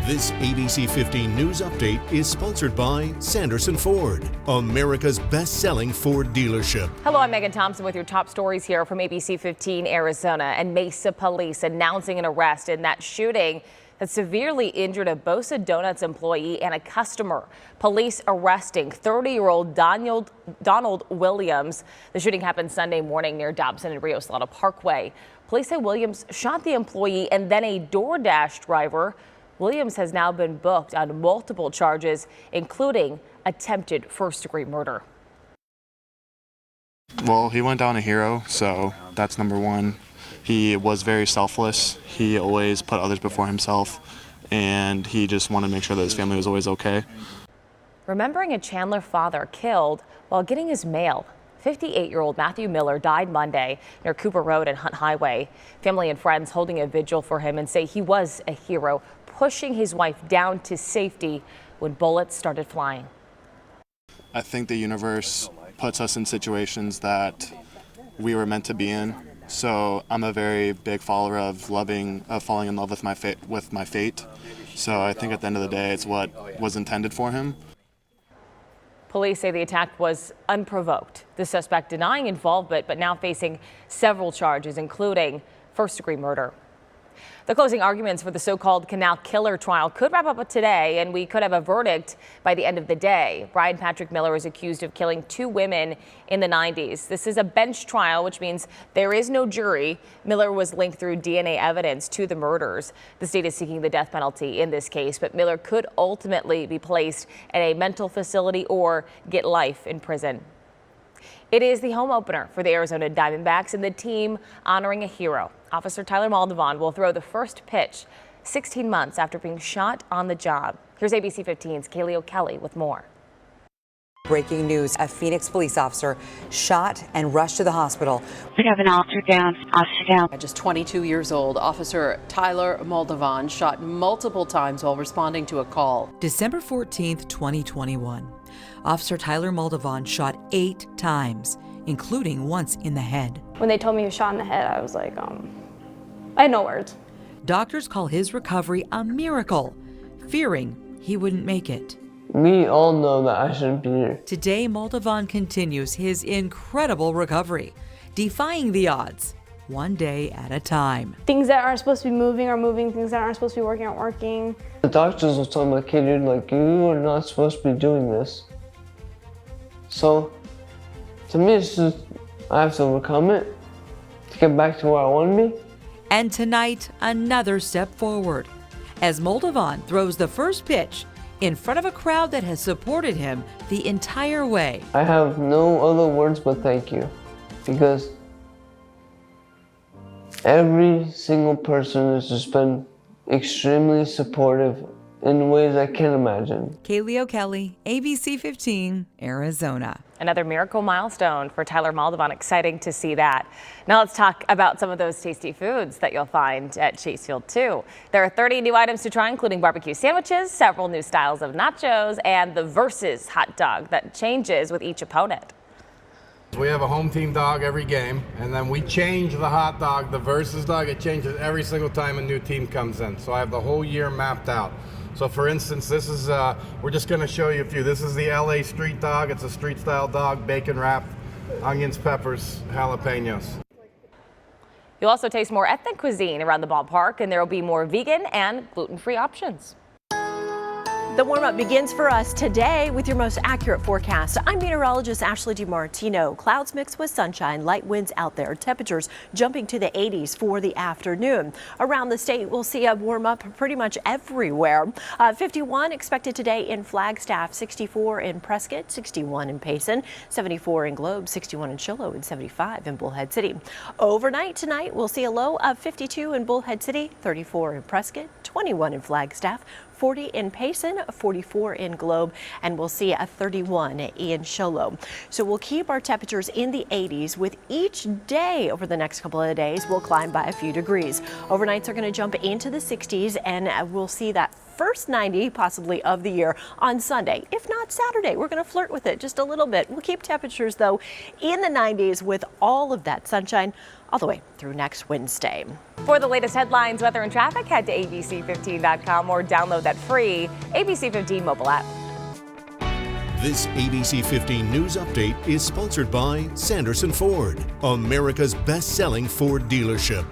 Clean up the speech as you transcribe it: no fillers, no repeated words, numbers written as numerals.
This ABC 15 News Update is sponsored by Sanderson Ford, America's best-selling Ford dealership. Hello, I'm Megan Thompson with your top stories here from ABC 15 Arizona. And Mesa police announcing an arrest in that shooting that severely injured a Bosa Donuts employee and a customer. Police arresting 30-year-old Donald Williams. The shooting happened Sunday morning near Dobson and Rio Salado Parkway. Police say Williams shot the employee and then a DoorDash driver. Williams has now been booked on multiple charges, including attempted first-degree murder. Well, he went down a hero, so that's number one. He was very selfless. He always put others before himself, and he just wanted to make sure that his family was always okay. Remembering a Chandler father killed while getting his mail. 58-year-old Matthew Miller died Monday near Cooper Road and Hunt Highway. Family and friends holding a vigil for him and say he was a hero, pushing his wife down to safety when bullets started flying. I think the universe puts us in situations that we were meant to be in. So I'm a very big follower of falling in love with my fate. So I think at the end of the day, it's what was intended for him. Police say the attack was unprovoked. The suspect denying involvement, but now facing several charges, including first-degree murder. The closing arguments for the so-called Canal killer trial could wrap up today, and we could have a verdict by the end of the day. Brian Patrick Miller is accused of killing 2 women in the 90s. This is a bench trial, which means there is no jury. Miller was linked through DNA evidence to the murders. The state is seeking the death penalty in this case, but Miller could ultimately be placed in a mental facility or get life in prison. It is the home opener for the Arizona Diamondbacks and the team honoring a hero. Officer Tyler Moldovan will throw the first pitch 16 months after being shot on the job. Here's ABC 15's Kaylee O'Kelly with more. Breaking news, a Phoenix police officer shot and rushed to the hospital. We have an officer down. At just 22 years old, Officer Tyler Moldovan shot multiple times while responding to a call. December 14th, 2021. Officer Tyler Moldovan shot 8 times, including once in the head. When they told me he was shot in the head, I was like, I had no words. Doctors call his recovery a miracle, fearing he wouldn't make it. We all know that I shouldn't be here. Today, Moldovan continues his incredible recovery, defying the odds, one day at a time. Things that aren't supposed to be moving are moving, things that aren't supposed to be working aren't working. The doctors will tell my kid, dude, like, you are not supposed to be doing this. So, to me, it's just, I have to overcome it to get back to where I want to be. And tonight, another step forward, as Moldovan throws the first pitch in front of a crowd that has supported him the entire way. I have no other words but thank you, because every single person has just been extremely supportive in ways I can't imagine. Kaylee O'Kelly, ABC 15, Arizona. Another miracle milestone for Tyler Moldovan. Exciting to see that. Now let's talk about some of those tasty foods that you'll find at Chase Field 2. There are 30 new items to try, including barbecue sandwiches, several new styles of nachos, and the Versus hot dog that changes with each opponent. We have a home team dog every game, and then we change the hot dog, the Versus dog. It changes every single time a new team comes in. So I have the whole year mapped out. So for instance, this is, we're just gonna show you a few. This is the LA street dog. It's a street style dog, bacon wrapped, onions, peppers, jalapenos. You'll also taste more ethnic cuisine around the ballpark, and there will be more vegan and gluten-free options. The warm-up begins for us today with your most accurate forecast. I'm meteorologist Ashley DiMartino. Clouds mixed with sunshine, light winds out there. Temperatures jumping to the 80s for the afternoon. Around the state, we'll see a warm-up pretty much everywhere. 51 expected today in Flagstaff, 64 in Prescott, 61 in Payson, 74 in Globe, 61 in Shiloh, and 75 in Bullhead City. Overnight tonight, we'll see a low of 52 in Bullhead City, 34 in Prescott, 21 in Flagstaff, 40 in Payson, 44 in Globe, and we'll see a 31 in Shiloh. So we'll keep our temperatures in the 80s with each day over the next couple of days. We'll climb by a few degrees. Overnights are going to jump into the 60s, and we'll see that first 90 possibly of the year on Sunday. If not Saturday, we're going to flirt with it just a little bit. We'll keep temperatures, though, in the 90s with all of that sunshine all the way through next Wednesday. For the latest headlines, weather, and traffic, head to abc15.com or download that free ABC15 mobile app. This ABC15 News Update is sponsored by Sanderson Ford, America's best-selling Ford dealership.